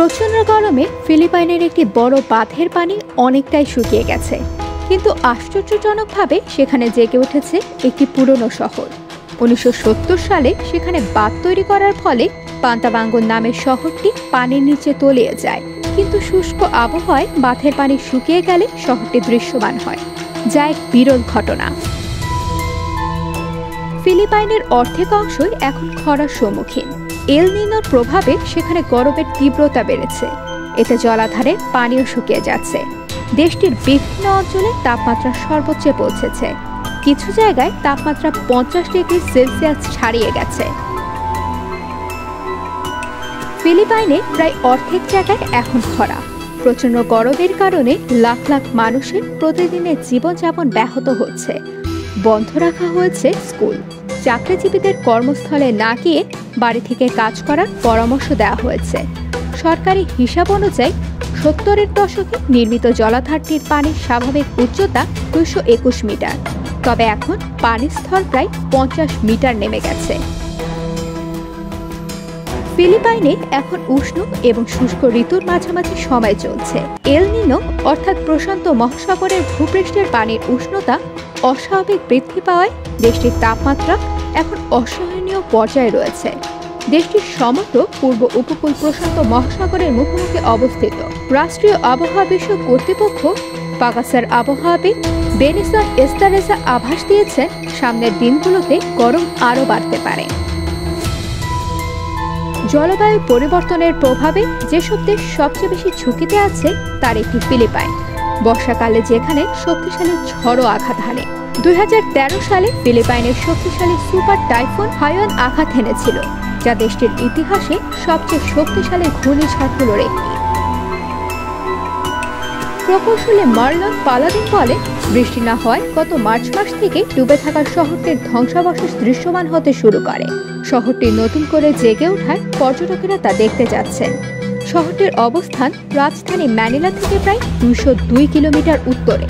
প্রচণ্ড গরমে ফিলিপাইনের একটি বড় বাঁধের পানি অনেকটাই শুকিয়ে গেছে, কিন্তু আশ্চর্যজনকভাবে সেখানে জেগে উঠেছে একটি পুরনো শহর। 1970 সালে সেখানে বাঁধ তৈরি করার ফলে পান্তাবাঙ্গন নামের শহরটি পানির নিচে তলিয়ে যায়, কিন্তু শুষ্ক আবহাওয়ায় বাঁধের পানি শুকিয়ে গেলে শহরটি দৃশ্যমান হয়, যা এক বিরল ঘটনা। ফিলিপাইনের অর্ধেক অংশই এখন খরার সম্মুখীন। এল নিনোর প্রভাবে সেখানে গরমের তীব্রতা বেড়েছে, এতে জলাধারের পানিও শুকিয়ে যাচ্ছে। দেশটির বিভিন্ন অঞ্চলে তাপমাত্রা সর্বোচ্চে পৌঁছেছে, কিছু জায়গায় তাপমাত্রা 50 ডিগ্রি সেলসিয়াস ছাড়িয়ে গেছে। ফিলিপাইনে প্রায় অর্ধেক জায়গায় এখন খরা। প্রচণ্ড গরমের কারণে লাখ লাখ মানুষের প্রতিদিনের জীবনযাপন ব্যাহত হচ্ছে। বন্ধ রাখা হয়েছে স্কুল, চাকরিজীবীদের কর্মস্থলে না গিয়ে বাড়ি থেকে কাজ করার পরামর্শ দেওয়া হয়েছে। সরকারি হিসাব অনুযায়ী 70-এর দশকে নির্মিত জলাধারটির পানির স্বাভাবিক উচ্চতা 221 মিটার, তবে এখন পানির স্তর প্রায় 50 মিটার নেমে গেছে। ফিলিপাইনে এখন উষ্ণ এবং শুষ্ক ঋতুর মাঝামাঝি সময় চলছে। এল নিনো অর্থাৎ প্রশান্ত মহাসাগরের ভূপৃষ্ঠের পানির উষ্ণতা অস্বাভাবিক বৃদ্ধি পাওয়ায় দেশটির তাপমাত্রা এখন অসহনীয় পর্যায়ে রয়েছে। দেশটির সমগ্র পূর্ব উপকূল প্রশান্ত মহাসাগরের মুখোমুখি অবস্থিত। রাষ্ট্রীয় আবহাওয়া বিষয়ক কর্তৃপক্ষ পাগাসার আবহাওয়াবিদ বেনিসন এস্তারেজা আভাস দিয়েছেন, সামনের দিনগুলোতে গরম আরও বাড়তে পারে। জলবায়ু পরিবর্তনের প্রভাবে যেসব দেশ সবচেয়ে বেশি ঝুঁকিতে আছে তার একটি ফিলিপাইন। বর্ষাকালে যেখানে শক্তিশালী ঝড়ো আঘাত হানে। 2013 সালে ফিলিপাইনের শক্তিশালী সুপার টাইফুন হাইওয়ান আঘাত হেনেছিল, যা দেশটির ইতিহাসে সবচেয়ে শক্তিশালী ঘূর্ণিঝড়গুলোর একটি। প্রকৌশলী মার্লন পালাদিন বলে, বৃষ্টি না হয় গত মার্চ মাস থেকে ডুবে থাকা শহরটির ধ্বংসাবশেষ দৃশ্যমান হতে শুরু করে। শহরটি নতুন করে জেগে ওঠায় পর্যটকেরা তা দেখতে যাচ্ছেন। শহরটির অবস্থান রাজধানী ম্যানিলা থেকে প্রায় 202 কিলোমিটার উত্তরে।